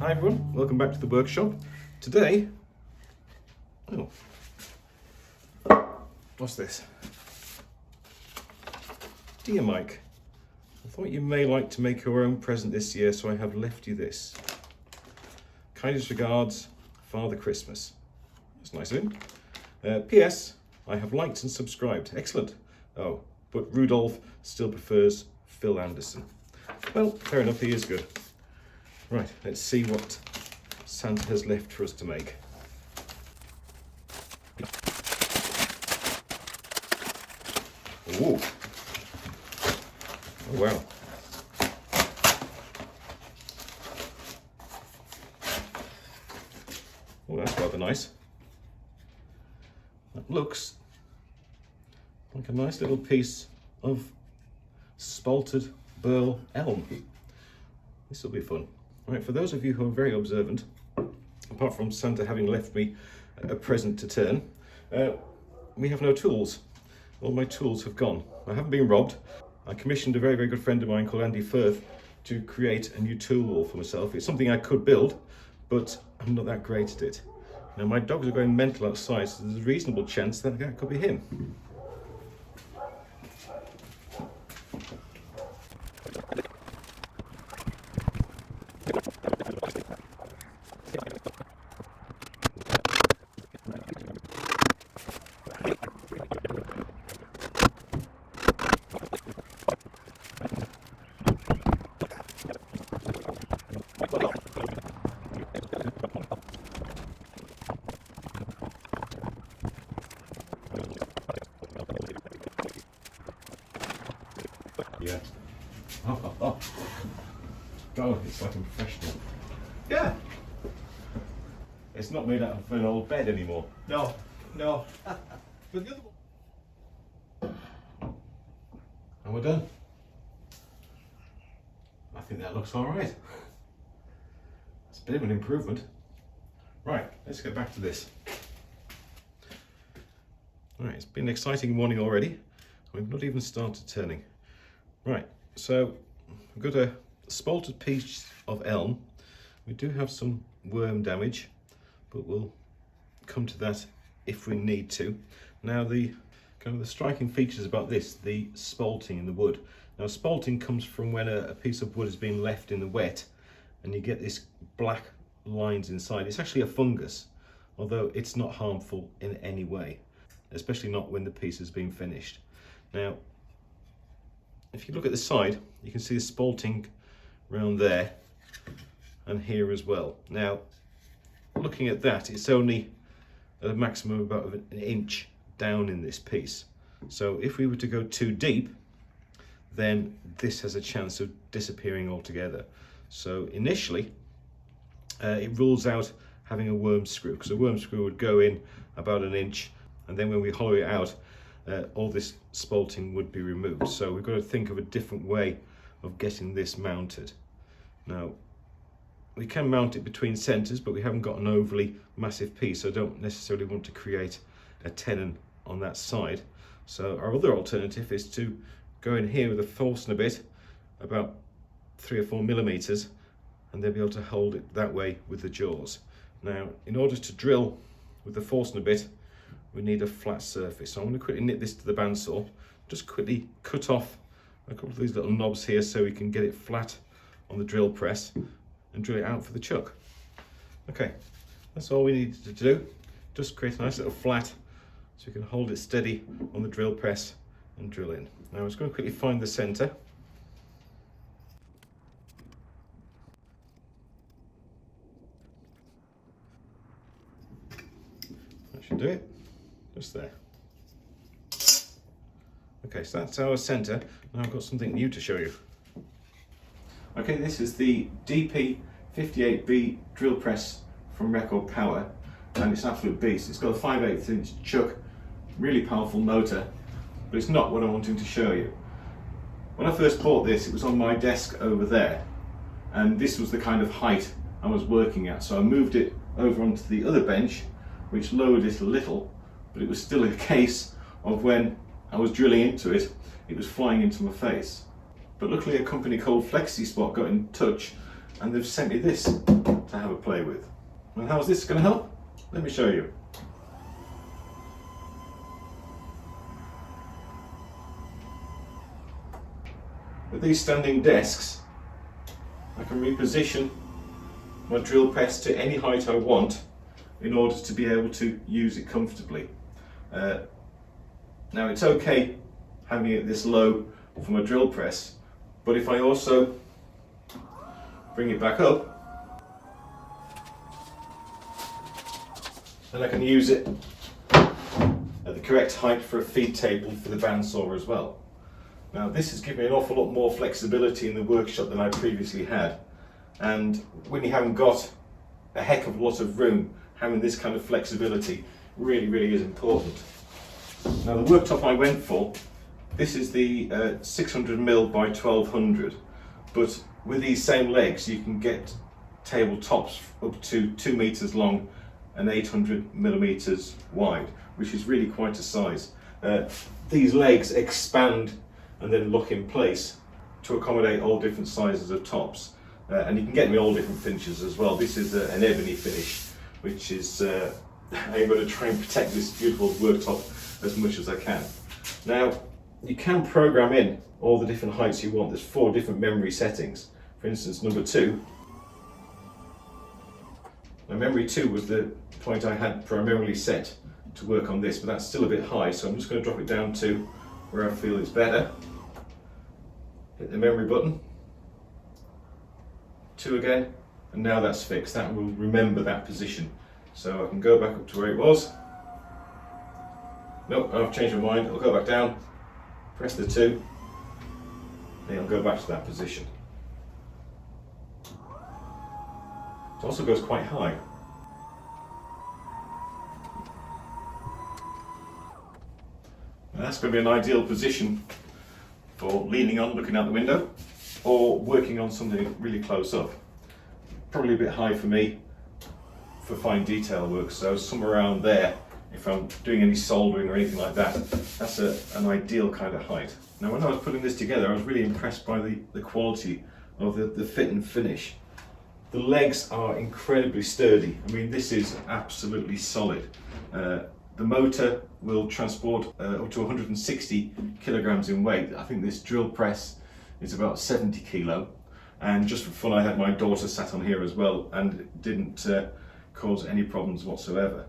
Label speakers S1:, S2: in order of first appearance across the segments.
S1: Hi everyone, welcome back to the workshop. Today, what's this? Dear Mike, I thought you may like to make your own present this year, so I have left you this. Kindest regards, Father Christmas. That's nice of him. P.S. I have liked and subscribed. Excellent. Oh, but Rudolph still prefers Phil Anderson. Well, fair enough, he is good. Right, let's see what Santa has left for us to make. Ooh. Oh wow. Oh, that's rather nice. That looks like a nice little piece of spalted Burl elm. This will be fun. Right, for those of you who are very observant, apart from Santa having left me a present to turn, we have no tools. All my tools have gone. I haven't been robbed. I commissioned a very, very good friend of mine called Firth to create a new tool wall for myself. It's something I could build, but I'm not that great at it. Now my dogs are going mental outside, so there's a reasonable chance that that could be him. Yeah. Oh, it's like a professional. Yeah. It's not made out of an old bed anymore.
S2: No. But the other one.
S1: And we're done. I think that looks all right. It's a bit of an improvement. Right, let's get back to this. All right, it's been an exciting morning already. We've not even started turning. Right, so we've got a spalted piece of elm. We do have some worm damage, but we'll come to that if we need to. Now the striking features about this, the spalting in the wood. Now spalting comes from when a piece of wood has been left in the wet and you get this black lines inside. It's actually a fungus, although it's not harmful in any way, especially not when the piece has been finished. Now if you look at the side, you can see the spalting around there and here as well. Now, looking at that, it's only at a maximum of about an inch down in this piece. So if we were to go too deep, then this has a chance of disappearing altogether. So initially, it rules out having a worm screw, because a worm screw would go in about an inch, and then when we hollow it out, all this spalting would be removed. So we've got to think of a different way of getting this mounted. Now, we can mount it between centres, but we haven't got an overly massive piece, so I don't necessarily want to create a tenon on that side. So our other alternative is to go in here with a Forstner bit, about 3 or 4 millimeters, and then be able to hold it that way with the jaws. Now, in order to drill with the Forstner bit, we need a flat surface. So I'm going to quickly nip this to the bandsaw, just quickly cut off a couple of these little knobs here so we can get it flat on the drill press and drill it out for the chuck. Okay, that's all we needed to do. Just create a nice little flat so we can hold it steady on the drill press and drill in. Now I'm just going to quickly find the centre. That should do it. Just there. Okay, so that's our centre. Now I've got something new to show you. Okay, this is the DP58B drill press from Record Power, and it's an absolute beast. It's got a 5/8 inch chuck, really powerful motor, but it's not what I'm wanting to show you. When I first bought this, it was on my desk over there, and this was the kind of height I was working at. So I moved it over onto the other bench, which lowered it a little, but it was still a case of when I was drilling into it, it was flying into my face. But luckily a company called FlexiSpot got in touch and they've sent me this to have a play with. And how's this going to help? Let me show you. With these standing desks, I can reposition my drill press to any height I want in order to be able to use it comfortably. Now it's okay having it this low for my drill press, but if I also bring it back up, then I can use it at the correct height for a feed table for the bandsaw as well. Now this has given me an awful lot more flexibility in the workshop than I previously had, and when you haven't got a heck of a lot of room, having this kind of flexibility really is important. Now the worktop I went for, this is the 600mm by 1200, but with these same legs you can get tabletops up to 2 meters long and 800mm wide, which is really quite a size. These legs expand and then lock in place to accommodate all different sizes of tops, and you can get them in all different finishes as well. This is an ebony finish, which is I'm going to try and protect this beautiful worktop as much as I can. Now you can program in all the different heights you want. There's 4 different memory settings. For instance, number 2. Now memory 2 was the point I had primarily set to work on this, but that's still a bit high, so I'm just going to drop it down to where I feel it's better. Hit the memory button, 2 again, and now that's fixed. That will remember that position. So I can go back up to where it was. Nope, I've changed my mind. I'll go back down, press the 2, and it'll go back to that position. It also goes quite high. And that's going to be an ideal position for leaning on, looking out the window, or working on something really close up. Probably a bit high for me for fine detail work, so somewhere around there, if I'm doing any soldering or anything like that, that's an ideal kind of height. Now when I was putting this together, I was really impressed by the quality of the fit and finish. The legs are incredibly sturdy. I mean, this is absolutely solid. The motor will transport up to 160 kilograms in weight. I think this drill press is about 70 kilo. And just for fun, I had my daughter sat on here as well, and it didn't cause any problems whatsoever.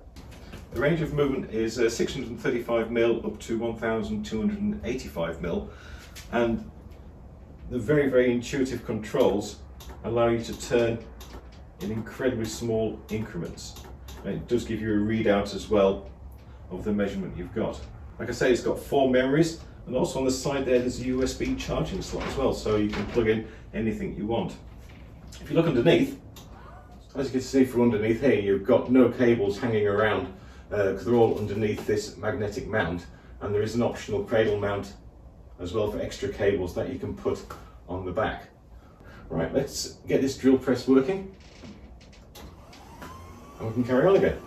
S1: The range of movement is 635mm up to 1285mm, and the very intuitive controls allow you to turn in incredibly small increments. And it does give you a readout as well of the measurement you've got. Like I say, it's got 4 memories, and also on the side there's a USB charging slot as well, so you can plug in anything you want. If you look underneath, as you can see from underneath here, you've got no cables hanging around because they're all underneath this magnetic mount, and there is an optional cradle mount as well for extra cables that you can put on the back. Right, let's get this drill press working and we can carry on again.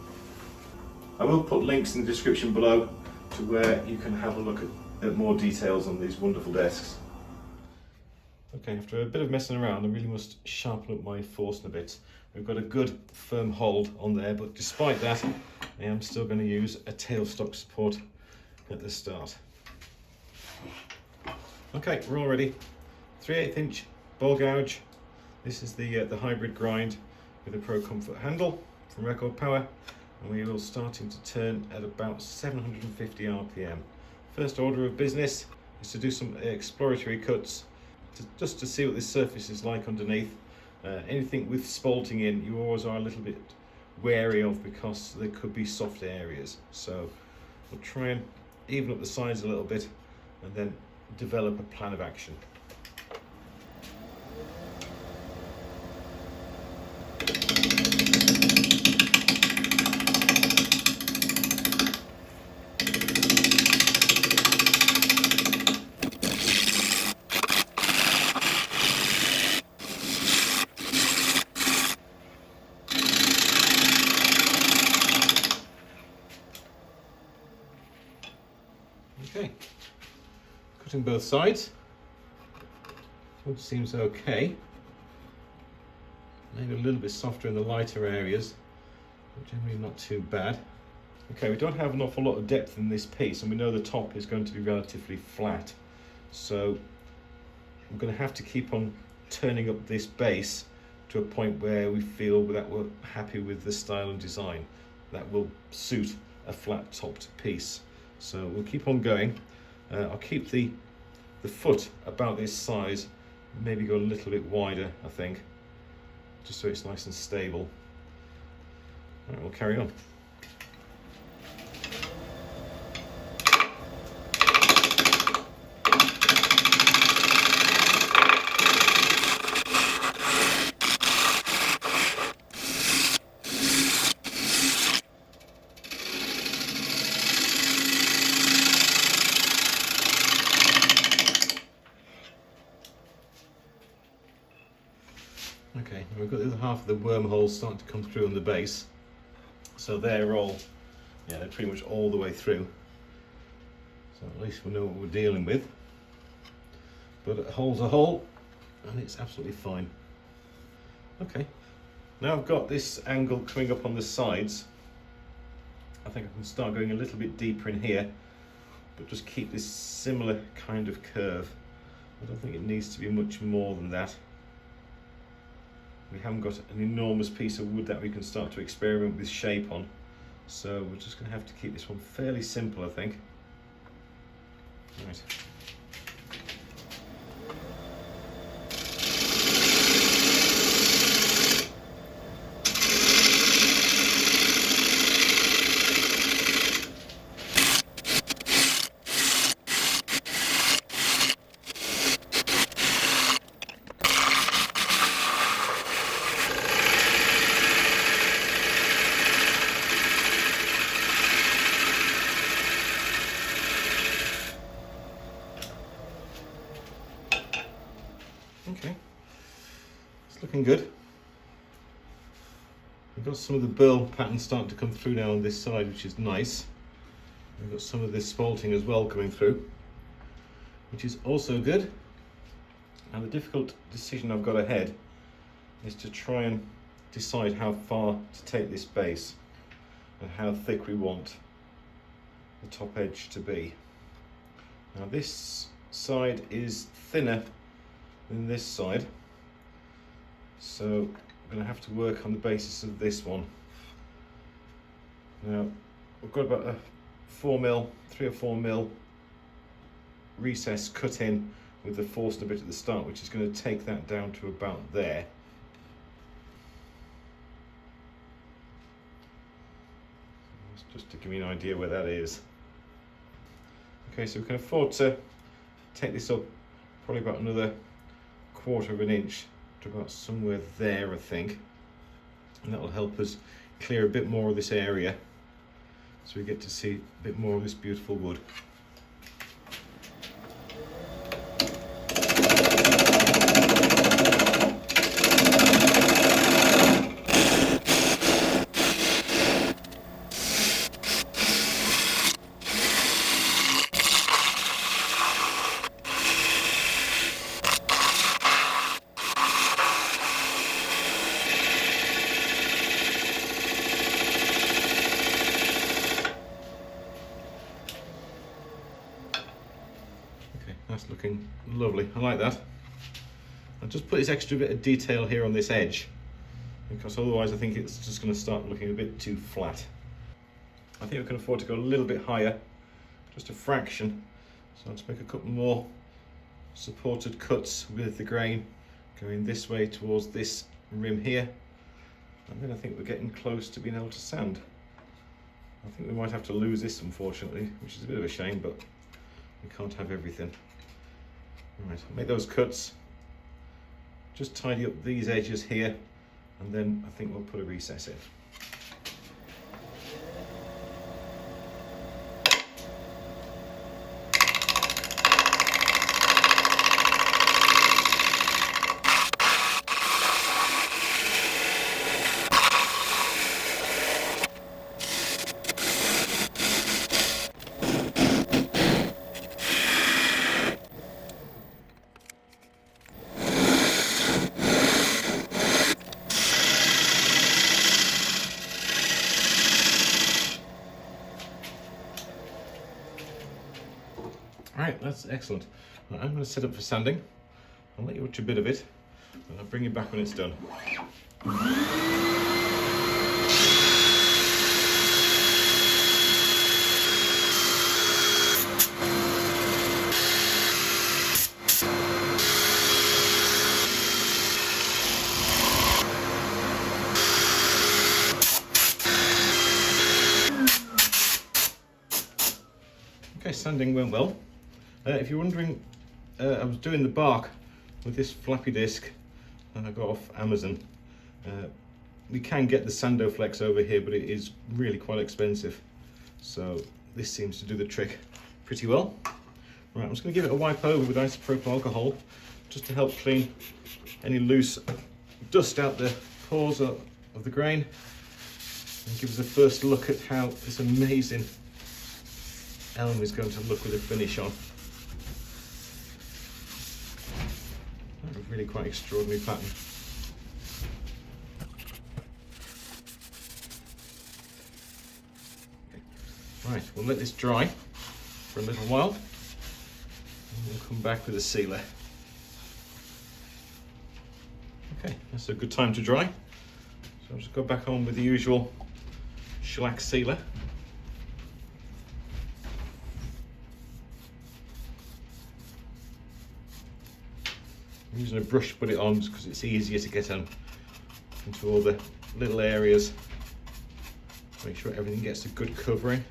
S1: I will put links in the description below to where you can have a look at more details on these wonderful desks. Okay, after a bit of messing around, I really must sharpen up my Forstner a bit. We've got a good firm hold on there, but despite that, I am still going to use a tailstock support at the start. Okay, we're all ready. 3/8 inch ball gouge. This is the hybrid grind with a Pro Comfort handle from Record Power, and we will starting to turn at about 750 RPM. First order of business is to do some exploratory cuts just to see what this surface is like underneath. Anything with spalting in, you always are a little bit wary of because there could be soft areas. So we'll try and even up the sides a little bit and then develop a plan of action. Okay, cutting both sides, which seems okay. maybe a little bit softer in the lighter areas, but generally not too bad. Okay, we don't have an awful lot of depth in this piece, and we know the top is going to be relatively flat. So I'm going to have to keep on turning up this base to a point where we feel that we're happy with the style and design that will suit a flat topped piece. So we'll keep on going. I'll keep the foot about this size, maybe go a little bit wider, I think, just so it's nice and stable. All right, we'll carry on. Okay, we've got the other half of the wormholes starting to come through on the base. So they're all, yeah, they're pretty much all the way through. So at least we know what we're dealing with. But it holds a hole and it's absolutely fine. Okay, now I've got this angle coming up on the sides. I think I can start going a little bit deeper in here, but just keep this similar kind of curve. I don't think it needs to be much more than that. We haven't got an enormous piece of wood that we can start to experiment with shape on, so we're just going to have to keep this one fairly simple, I think. Right. Okay, it's looking good. We've got some of the Burl pattern starting to come through now on this side, which is nice. We've got some of this spalting as well coming through, which is also good. And the difficult decision I've got ahead is to try and decide how far to take this base and how thick we want the top edge to be. Now this side is thinner than this side, so I'm going to have to work on the basis of this one. Now we've got about a 3 or 4 mil recess cut in with the Forstner bit at the start, which is going to take that down to about there. Just to give me an idea where that is. Okay, so we can afford to take this up probably about another 1/4 of an inch to about somewhere there, I think, and that will help us clear a bit more of this area so we get to see a bit more of this beautiful wood. That's looking lovely. I like that. I'll just put this extra bit of detail here on this edge, because otherwise I think it's just going to start looking a bit too flat. I think we can afford to go a little bit higher, just a fraction. So let's make a couple more supported cuts with the grain going this way towards this rim here, and then I think we're getting close to being able to sand. I think we might have to lose this, unfortunately, which is a bit of a shame, but we can't have everything. Right, I'll make those cuts, just tidy up these edges here, and then I think we'll put a recess in. Right, that's excellent. Right, I'm going to set up for sanding. I'll let you watch a bit of it, and I'll bring you back when it's done. Okay, sanding went well. If you're wondering, I was doing the bark with this flappy disc that I got off Amazon. We can get the Sandoflex over here, but it is really quite expensive. So this seems to do the trick pretty well. Right, I'm just going to give it a wipe over with isopropyl alcohol just to help clean any loose dust out the pores of the grain, and give us a first look at how this amazing elm is going to look with a finish on. A really quite extraordinary pattern. Right, we'll let this dry for a little while, and we'll come back with a sealer. Okay, that's a good time to dry. So I'll just go back on with the usual shellac sealer. I'm using a brush to put it on just because it's easier to get into all the little areas. Make sure everything gets a good covering.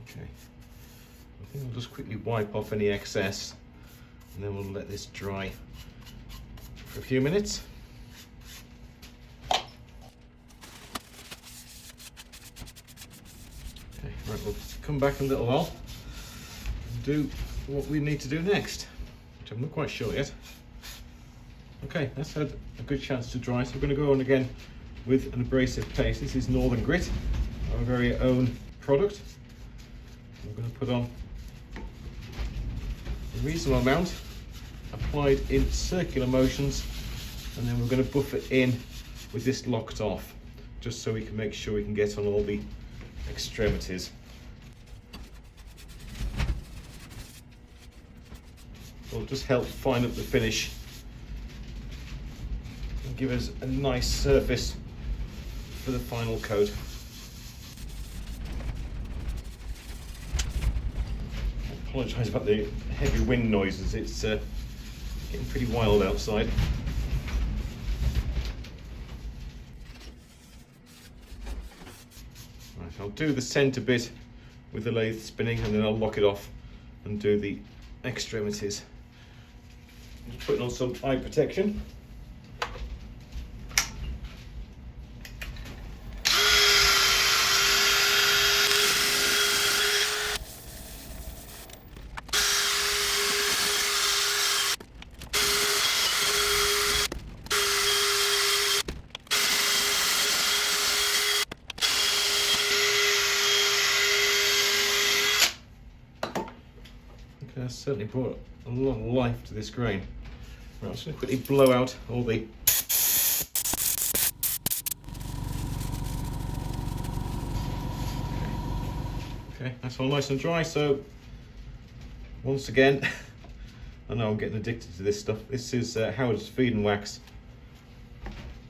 S1: Okay, I think I'll just quickly wipe off any excess, and then we'll let this dry for a few minutes. Right, we'll come back in a little while and do what we need to do next, which I'm not quite sure yet. Okay, that's had a good chance to dry, so we're going to go on again with an abrasive paste. This is Northern Grit, our very own product. We're going to put on a reasonable amount, applied in circular motions, and then we're going to buff it in with this locked off, just so we can make sure we can get on all the extremities. Will just help fine up the finish and give us a nice surface for the final coat. I apologise about the heavy wind noises, it's getting pretty wild outside. I'll do the centre bit with the lathe spinning, and then I'll lock it off and do the extremities. Just putting on some eye protection. That's certainly brought a lot of life to this grain. Right, I'm just going to quickly blow out all the okay, that's all nice and dry. So once again, I know I'm getting addicted to this stuff. This is Howard's Feed and Wax.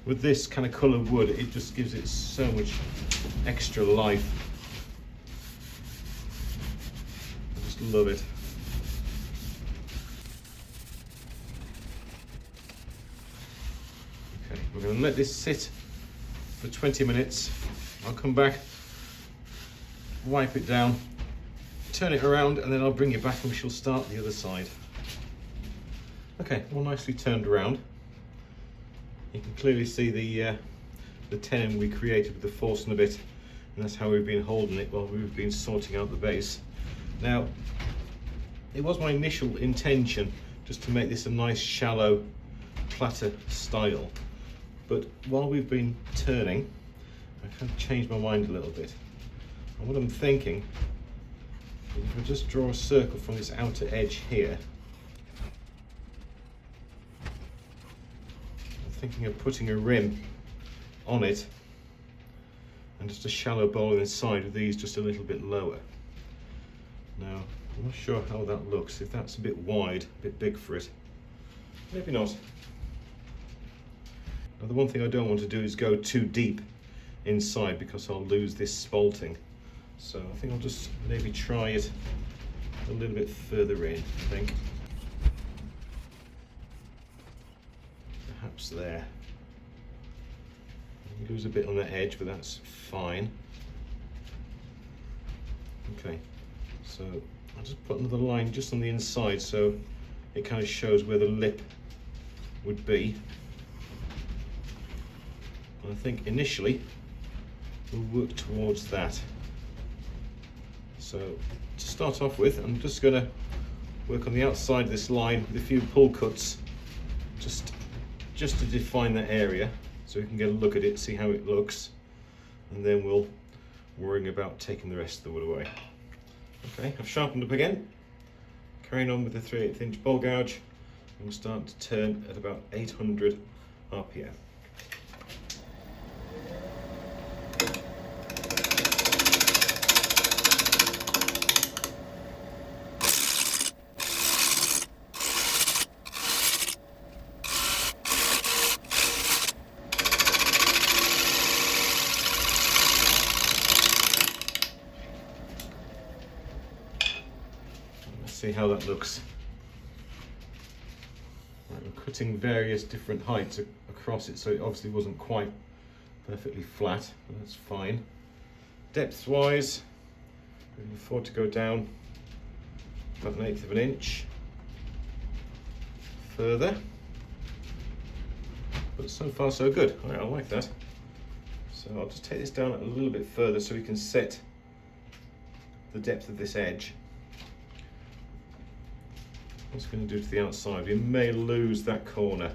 S1: With this kind of coloured wood, it just gives it so much extra life. I just love it. We're going to let this sit for 20 minutes. I'll come back, wipe it down, turn it around, and then I'll bring it back and we shall start the other side. Okay, all nicely turned around. You can clearly see the tenon we created with the Forstner bit, and that's how we've been holding it while we've been sorting out the base. Now, it was my initial intention just to make this a nice shallow platter style. But while we've been turning, I've kind of changed my mind a little bit. And what I'm thinking is if I just draw a circle from this outer edge here, I'm thinking of putting a rim on it, and just a shallow bowl inside with these just a little bit lower. Now, I'm not sure how that looks, if that's a bit wide, a bit big for it. Maybe not. Now, the one thing I don't want to do is go too deep inside because I'll lose this spalting. So I think I'll just maybe try it a little bit further in, I think. Perhaps there. You lose a bit on the edge, but that's fine. Okay, so I'll just put another line just on the inside so it kind of shows where the lip would be. And I think initially we'll work towards that. So to start off with, I'm just going to work on the outside of this line with a few pull cuts, just to define that area so we can get a look at it, see how it looks, and then we'll worry about taking the rest of the wood away. Okay, I've sharpened up again, carrying on with the 3/8 inch bowl gouge, and we'll start to turn at about 800 RPM. See how that looks. Right, we're cutting various different heights across it, so it obviously wasn't quite perfectly flat, but that's fine. Depth wise, we can afford to go down about 1/8 of an inch further, but so far so good. Right, I like that. So I'll just take this down a little bit further so we can set the depth of this edge. What's going to do to the outside? We may lose that corner.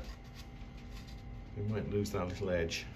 S1: We might lose that little edge.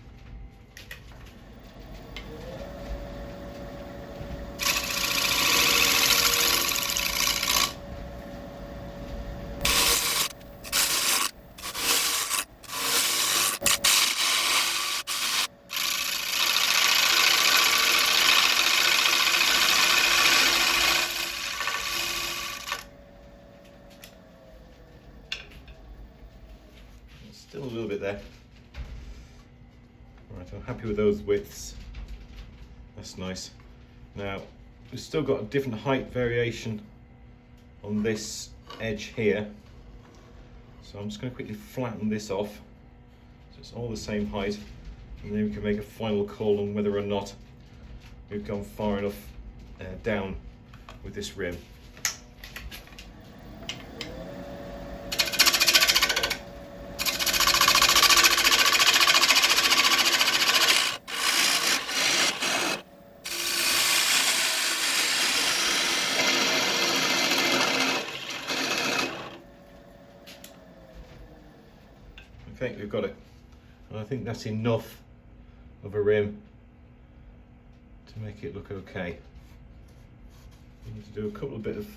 S1: Still a little bit there. Right, I'm happy with those widths. That's nice. Now, we've still got a different height variation on this edge here. So I'm just going to quickly flatten this off so it's all the same height, and then we can make a final call on whether or not we've gone far enough down with this rim. I think we've got it, and I think that's enough of a rim to make it look okay. We need to do a couple of bit of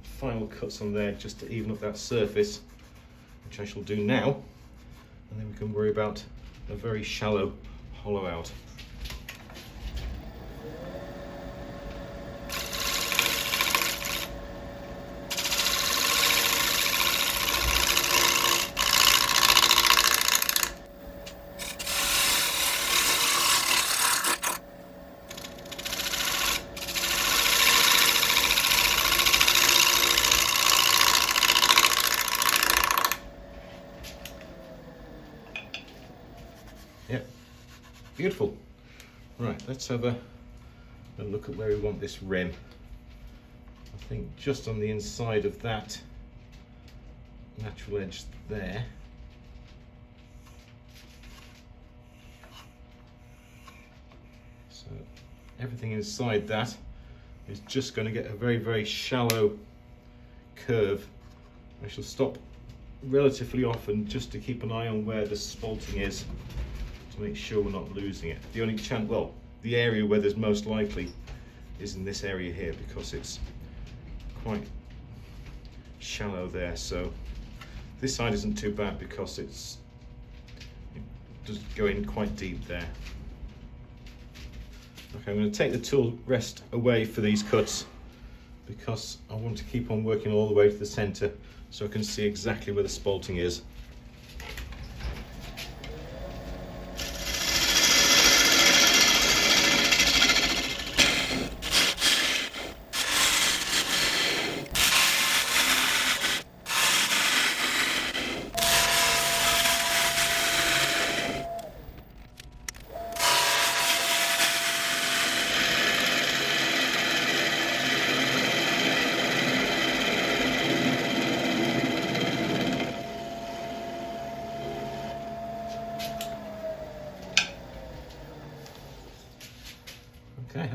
S1: final cuts on there just to even up that surface, which I shall do now, and then we can worry about a very shallow hollow out. Yep, beautiful. Right, let's have a look at where we want this rim. I think just on the inside of that natural edge there. So everything inside that is just going to get a very, very shallow curve. I shall stop relatively often just to keep an eye on where the spalting is, to make sure we're not losing it. The only chance, well, the area where there's most likely is in this area here, because it's quite shallow there. So this side isn't too bad because it's just go in quite deep there. Okay, I'm going to take the tool rest away for these cuts because I want to keep on working all the way to the centre so I can see exactly where the spalting is. Okay,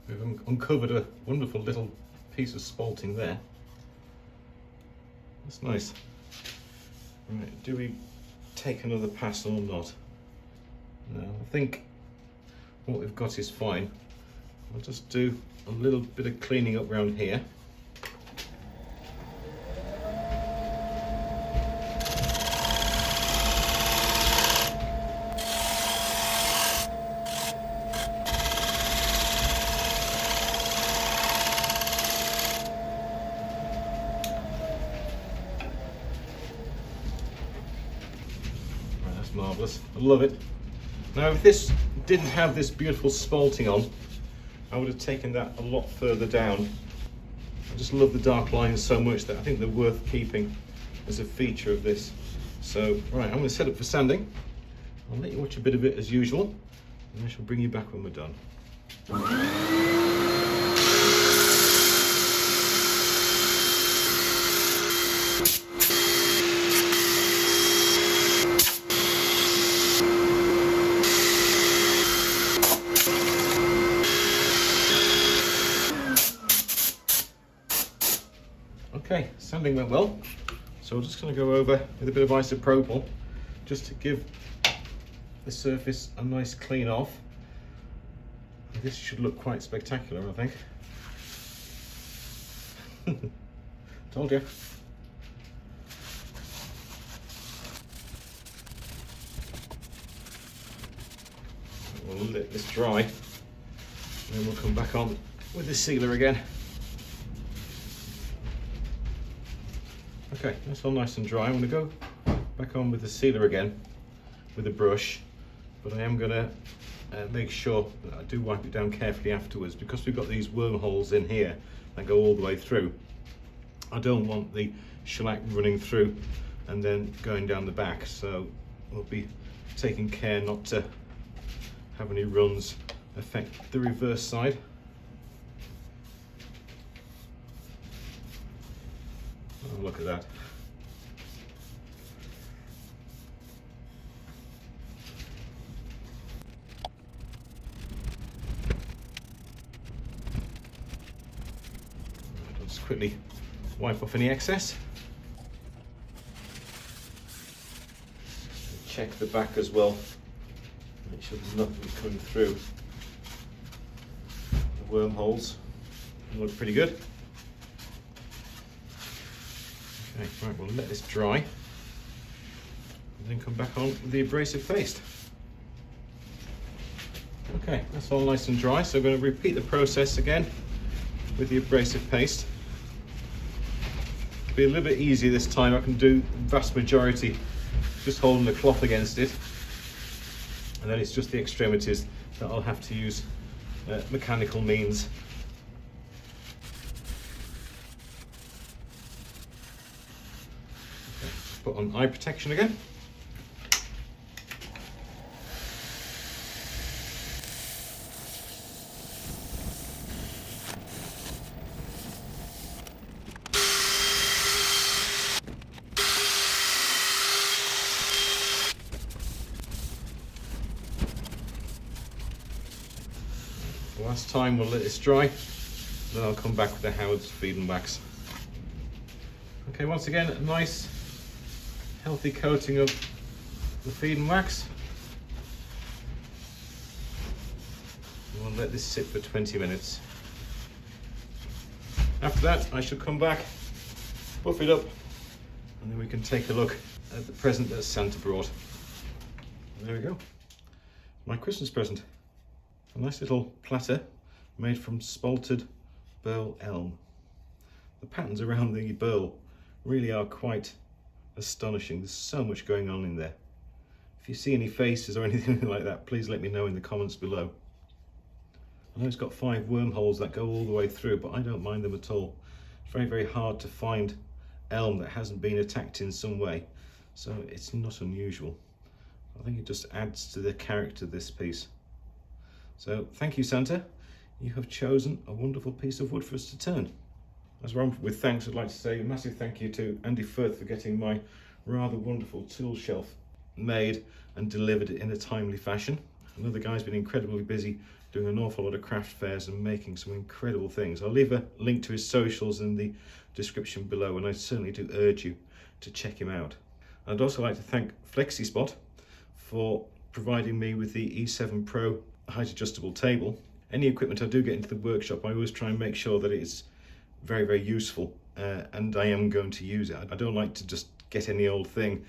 S1: we've uncovered a wonderful little piece of spalting there. That's nice. Right, do we take another pass or not? No, I think what we've got is fine. I'll just do a little bit of cleaning up around here. Marvellous, I love it. Now if this didn't have this beautiful spalting on, I would have taken that a lot further down. I just love the dark lines so much that I think they're worth keeping as a feature of this. So right, I'm going to set up for sanding. I'll let you watch a bit of it as usual, and I shall bring you back when we're done. Okay, sanding went well, so we're just going to go over with a bit of isopropyl just to give the surface a nice clean off. This should look quite spectacular, I think. Told you. We'll let this dry and then we'll come back on with the sealer again. Okay, that's all nice and dry. I'm going to go back on with the sealer again with a brush, but I am going to make sure that I do wipe it down carefully afterwards because we've got these wormholes in here that go all the way through. I don't want the shellac running through and then going down the back, so we'll be taking care not to have any runs affect the reverse side. Oh, look at that. I'll just quickly wipe off any excess. Check the back as well. Make sure there's nothing coming through the wormholes. They look pretty good. Okay, right, we'll let this dry and then come back on with the abrasive paste. Okay, that's all nice and dry, so I'm going to repeat the process again with the abrasive paste. It'll be a little bit easier this time. I can do the vast majority just holding the cloth against it, and then it's just the extremities that I'll have to use mechanical means. Put on eye protection again. Last time we'll let this dry, then I'll come back with the Howard's feed and wax. Okay, once again, a nice healthy coating of the feed and wax. We'll let this sit for 20 minutes. After that, I shall come back, buff it up, and then we can take a look at the present that Santa brought. There we go. My Christmas present. A nice little platter made from spalted Burl elm. The patterns around the Burl really are quite astonishing. There's so much going on in there. If you see any faces or anything like that, please let me know in the comments below. I know it's got 5 wormholes that go all the way through, but I don't mind them at all. It's very, very hard to find elm that hasn't been attacked in some way, so it's not unusual. I think it just adds to the character of this piece. So thank you, Santa. You have chosen a wonderful piece of wood for us to turn. As we're on with thanks, I'd like to say a massive thank you to Andy Firth for getting my rather wonderful tool shelf made and delivered in a timely fashion. I know the guy's been incredibly busy doing an awful lot of craft fairs and making some incredible things. I'll leave a link to his socials in the description below, and I certainly do urge you to check him out. I'd also like to thank FlexiSpot for providing me with the E7 Pro height adjustable table. Any equipment I do get into the workshop, I always try and make sure that it's very, very useful, and I am going to use it. I don't like to just get any old thing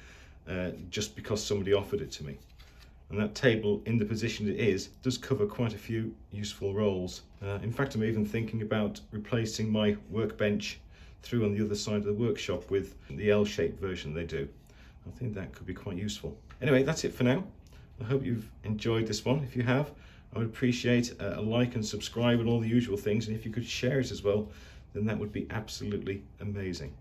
S1: just because somebody offered it to me. And that table, in the position it is, does cover quite a few useful roles. In fact, I'm even thinking about replacing my workbench through on the other side of the workshop with the L-shaped version they do. I think that could be quite useful. Anyway, that's it for now. I hope you've enjoyed this one. If you have, I would appreciate a like and subscribe and all the usual things, and if you could share it as well, then that would be absolutely amazing.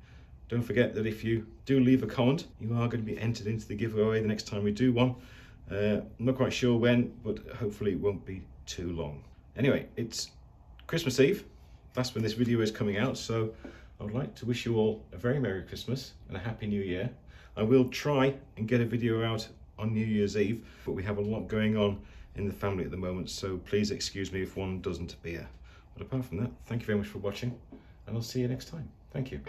S1: Don't forget that if you do leave a comment, you are going to be entered into the giveaway the next time we do one. I'm not quite sure when, but hopefully it won't be too long. Anyway, it's Christmas Eve. That's when this video is coming out, so I would like to wish you all a very Merry Christmas and a Happy New Year. I will try and get a video out on New Year's Eve, but we have a lot going on in the family at the moment, so please excuse me if one doesn't appear. But apart from that, thank you very much for watching, and I'll see you next time. Thank you.